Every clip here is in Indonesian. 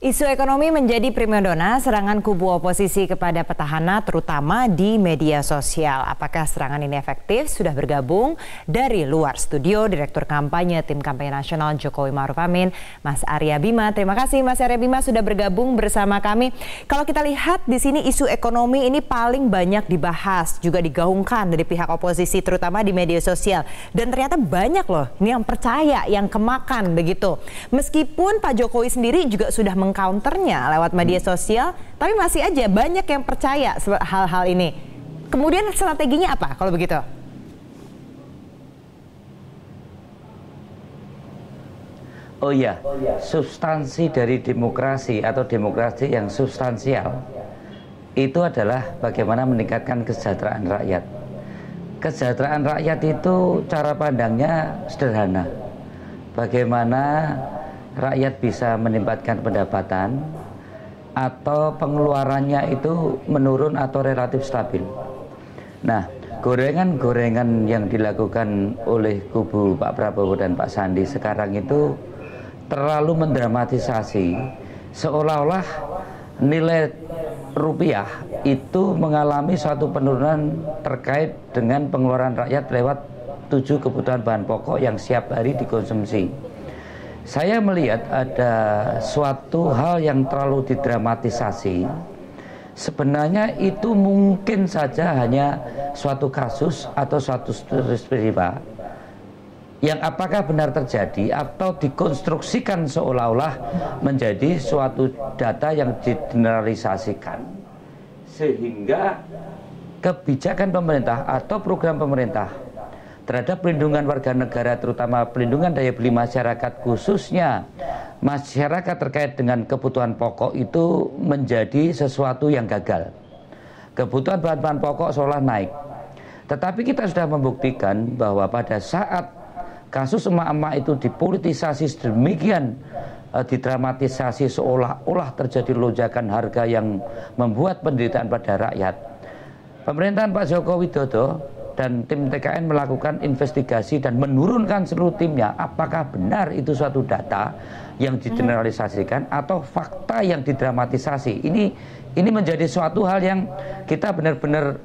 Isu ekonomi menjadi primadona serangan kubu oposisi kepada petahana terutama di media sosial. Apakah serangan ini efektif? Sudah bergabung dari luar studio Direktur Kampanye Tim Kampanye Nasional Jokowi Ma'ruf Amin, Mas Arya Bima. Terima kasih Mas Arya Bima sudah bergabung bersama kami. Kalau kita lihat di sini isu ekonomi ini paling banyak dibahas, juga digaungkan dari pihak oposisi terutama di media sosial. Dan ternyata banyak loh ini yang percaya, yang kemakan begitu. Meskipun Pak Jokowi sendiri juga sudah counternya lewat media sosial, tapi masih aja banyak yang percaya hal-hal ini. Kemudian strateginya apa kalau begitu? Oh iya, substansi dari demokrasi atau demokrasi yang substansial itu adalah bagaimana meningkatkan kesejahteraan rakyat. Kesejahteraan rakyat itu cara pandangnya sederhana. Bagaimana rakyat bisa meningkatkan pendapatan atau pengeluarannya itu menurun atau relatif stabil. Nah, gorengan-gorengan yang dilakukan oleh kubu Pak Prabowo dan Pak Sandi sekarang itu terlalu mendramatisasi, seolah-olah nilai rupiah itu mengalami suatu penurunan terkait dengan pengeluaran rakyat lewat 7 kebutuhan bahan pokok yang setiap hari dikonsumsi. Saya melihat ada suatu hal yang terlalu didramatisasi. Sebenarnya itu mungkin saja hanya suatu kasus atau suatu peristiwa yang apakah benar terjadi atau dikonstruksikan seolah-olah menjadi suatu data yang digeneralisasikan, sehingga kebijakan pemerintah atau program pemerintah terhadap perlindungan warga negara, terutama pelindungan daya beli masyarakat, khususnya masyarakat terkait dengan kebutuhan pokok, itu menjadi sesuatu yang gagal. Kebutuhan bahan-bahan pokok seolah naik, tetapi kita sudah membuktikan bahwa pada saat kasus emak-emak itu dipolitisasi sedemikian, didramatisasi seolah-olah terjadi lonjakan harga yang membuat penderitaan pada rakyat, pemerintahan Pak Joko Widodo dan tim TKN melakukan investigasi dan menurunkan seluruh timnya. Apakah benar itu suatu data yang digeneralisasikan atau fakta yang didramatisasi? Ini menjadi suatu hal yang kita benar-benar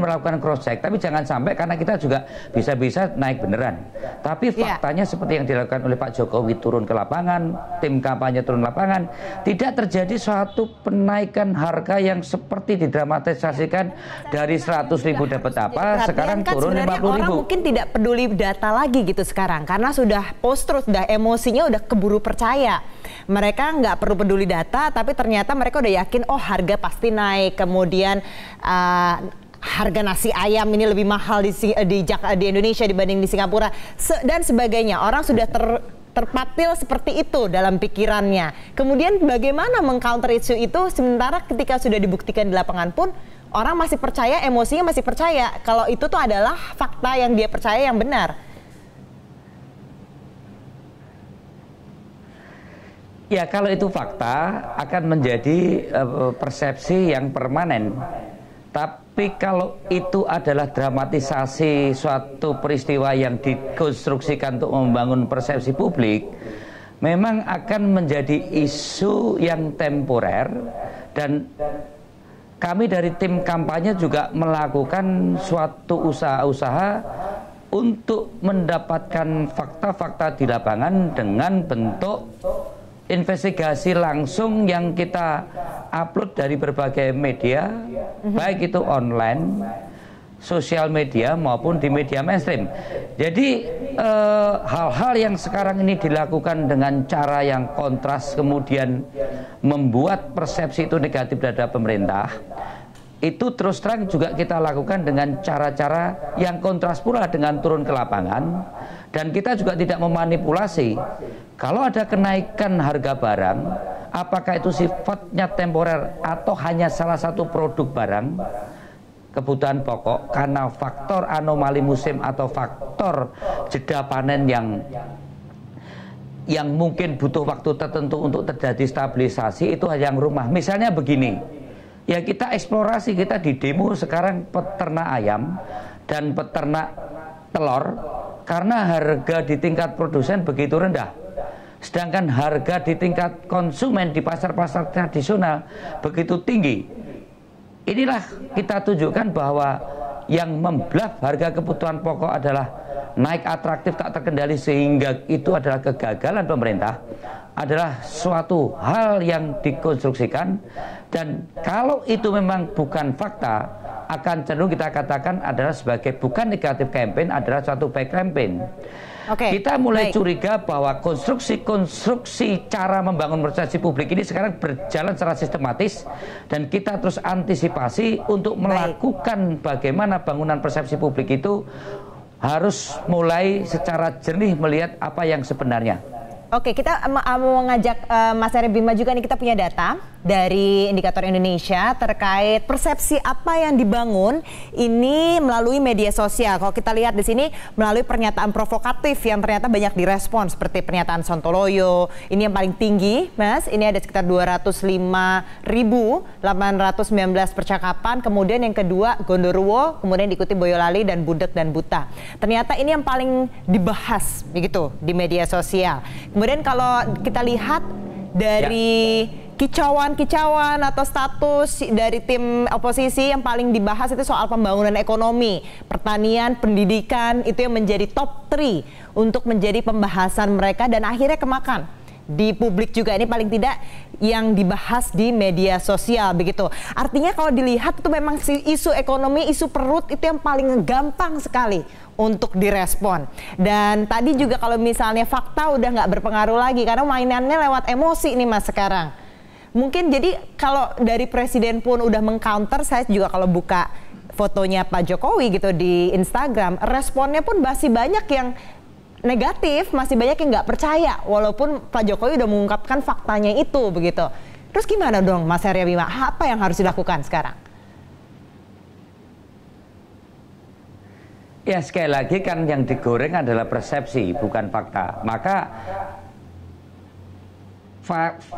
melakukan cross check, tapi jangan sampai karena kita juga bisa-bisa naik beneran. Tapi faktanya seperti yang dilakukan oleh Pak Jokowi, turun ke lapangan, tim kampanye turun lapangan, tidak terjadi suatu penaikan harga yang seperti didramatisasikan dari 100.000 dapat apa, sekarang kan turun 50.000. Orang mungkin tidak peduli data lagi gitu sekarang, karena sudah post-truth, sudah emosinya udah keburu percaya. Mereka nggak perlu peduli data, tapi ternyata mereka udah yakin, oh harga pasti naik, kemudian harga nasi ayam ini lebih mahal di Indonesia dibanding di Singapura dan sebagainya. Orang sudah terpatil seperti itu dalam pikirannya. Kemudian bagaimana mengcounter isu itu sementara ketika sudah dibuktikan di lapangan pun orang masih percaya, emosinya masih percaya kalau itu tuh adalah fakta yang dia percaya yang benar. Ya, kalau itu fakta akan menjadi persepsi yang permanen. Tapi kalau itu adalah dramatisasi suatu peristiwa yang dikonstruksikan untuk membangun persepsi publik, memang akan menjadi isu yang temporer. Dan kami dari tim kampanye juga melakukan suatu usaha-usaha untuk mendapatkan fakta-fakta di lapangan dengan bentuk investigasi langsung yang kita upload dari berbagai media, baik itu online, sosial media maupun di media mainstream. Jadi hal-hal yang sekarang ini dilakukan dengan cara yang kontras, kemudian membuat persepsi itu negatif terhadap pemerintah, itu terus terang juga kita lakukan dengan cara-cara yang kontras pula dengan turun ke lapangan. Dan kita juga tidak memanipulasi. Kalau ada kenaikan harga barang, apakah itu sifatnya temporer atau hanya salah satu produk barang kebutuhan pokok karena faktor anomali musim atau faktor jeda panen yang mungkin butuh waktu tertentu untuk terjadi stabilisasi, itu hal yang rumah. Misalnya begini, ya kita eksplorasi, kita di demo sekarang peternak ayam dan peternak telur karena harga di tingkat produsen begitu rendah. sedangkan harga di tingkat konsumen di pasar-pasar tradisional begitu tinggi. Inilah kita tunjukkan bahwa yang membelah harga kebutuhan pokok adalah naik atraktif tak terkendali, sehingga itu adalah kegagalan pemerintah, adalah suatu hal yang dikonstruksikan. Dan kalau itu memang bukan fakta, akan cenderung kita katakan adalah sebagai bukan negatif campaign, adalah suatu baik campaign. Kita mulai curiga bahwa konstruksi cara membangun persepsi publik ini sekarang berjalan secara sistematis, dan kita terus antisipasi untuk melakukan bagaimana bangunan persepsi publik itu harus mulai secara jernih melihat apa yang sebenarnya. Oke, kita mau mengajak Mas Arya Bima juga nih, kita punya data dari Indikator Indonesia terkait persepsi apa yang dibangun ini melalui media sosial. Kalau kita lihat di sini melalui pernyataan provokatif yang ternyata banyak direspon, seperti pernyataan Sontoloyo, ini yang paling tinggi, Mas. Ini ada sekitar 205.819 percakapan. Kemudian yang kedua Gondoruo, kemudian diikuti Boyolali dan Budek dan Buta. Ternyata ini yang paling dibahas begitu di media sosial. Kemudian kalau kita lihat dari kicauan atau status dari tim oposisi yang paling dibahas itu soal pembangunan ekonomi, pertanian, pendidikan, itu yang menjadi top 3 untuk menjadi pembahasan mereka dan akhirnya kemakan di publik juga. Ini paling tidak yang dibahas di media sosial begitu. Artinya kalau dilihat itu memang isu ekonomi, isu perut itu yang paling gampang sekali untuk direspon. Dan tadi juga kalau misalnya fakta udah nggak berpengaruh lagi karena mainannya lewat emosi nih Mas sekarang. Mungkin jadi kalau dari Presiden pun udah mengcounter, saya juga kalau buka fotonya Pak Jokowi gitu di Instagram, responnya pun masih banyak yang negatif, masih banyak yang nggak percaya walaupun Pak Jokowi udah mengungkapkan faktanya itu begitu. Terus gimana dong Mas Arya Bima? Apa yang harus dilakukan sekarang? Ya sekali lagi kan yang digoreng adalah persepsi bukan fakta. Maka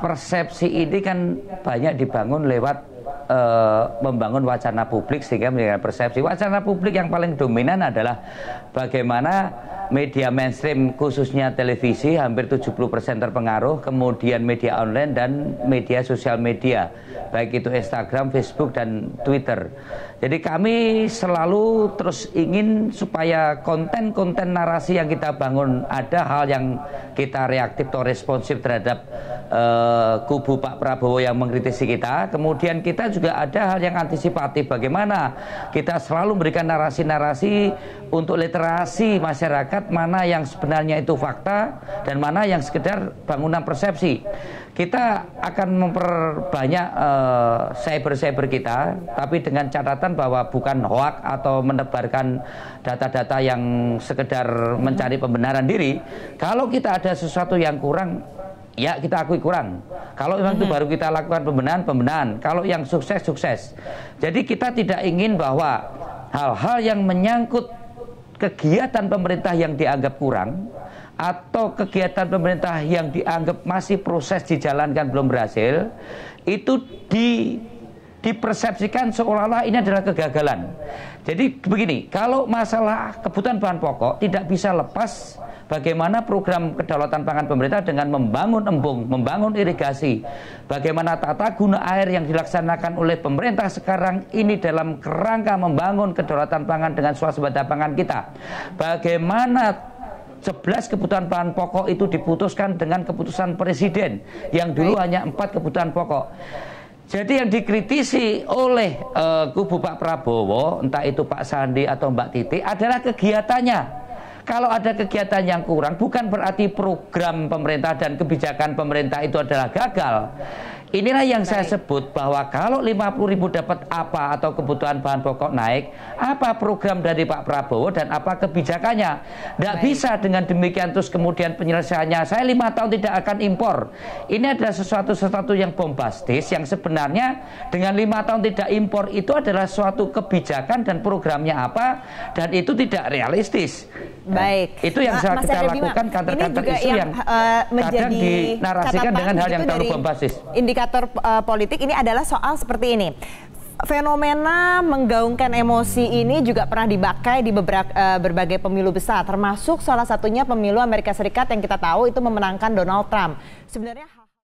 persepsi ini kan banyak dibangun lewat membangun wacana publik sehingga menjadikan persepsi. Wacana publik yang paling dominan adalah bagaimana media mainstream khususnya televisi hampir 70% terpengaruh, kemudian media online dan media sosial media, baik itu Instagram, Facebook, dan Twitter. Jadi kami selalu terus ingin supaya konten-konten narasi yang kita bangun, ada hal yang kita reaktif atau responsif terhadap kubu Pak Prabowo yang mengkritisi kita. Kemudian kita juga ada hal yang antisipatif, bagaimana kita selalu memberikan narasi-narasi untuk literasi masyarakat, mana yang sebenarnya itu fakta dan mana yang sekedar bangunan persepsi. Kita akan memperbanyak cyber kita, tapi dengan catatan bahwa bukan hoak atau menebarkan data-data yang sekedar mencari pembenaran diri. Kalau kita ada sesuatu yang kurang, ya kita akui kurang. Kalau memang itu baru kita lakukan pembenahan. Kalau yang sukses, sukses. Jadi kita tidak ingin bahwa hal-hal yang menyangkut kegiatan pemerintah yang dianggap kurang atau kegiatan pemerintah yang dianggap masih proses dijalankan belum berhasil, itu dipersepsikan seolah-olah ini adalah kegagalan. Jadi begini, kalau masalah kebutuhan bahan pokok tidak bisa lepas bagaimana program kedaulatan pangan pemerintah dengan membangun embung, membangun irigasi, bagaimana tata guna air yang dilaksanakan oleh pemerintah sekarang ini dalam kerangka membangun kedaulatan pangan dengan swasembada pangan kita. Bagaimana 11 kebutuhan bahan pokok itu diputuskan dengan keputusan presiden yang dulu hanya 4 kebutuhan pokok. Jadi yang dikritisi oleh kubu Pak Prabowo, entah itu Pak Sandi atau Mbak Titi, adalah kegiatannya. Kalau ada kegiatan yang kurang, bukan berarti program pemerintah dan kebijakan pemerintah itu adalah gagal. Inilah yang saya sebut bahwa kalau 50.000 dapat apa atau kebutuhan bahan pokok naik, apa program dari Pak Prabowo dan apa kebijakannya. Tidak bisa dengan demikian terus kemudian penyelesaiannya saya 5 tahun tidak akan impor. Ini adalah sesuatu yang bombastis yang sebenarnya dengan 5 tahun tidak impor itu adalah suatu kebijakan dan programnya apa, dan itu tidak realistis. Baik. Itu yang kita lakukan, kantor-kantor isu yang kadang dinarasikan dengan hal yang terlalu bombastis. Indikator politik ini adalah soal seperti ini. fenomena menggaungkan emosi ini juga pernah dipakai di berbagai pemilu besar, termasuk salah satunya pemilu Amerika Serikat yang kita tahu itu memenangkan Donald Trump. Sebenarnya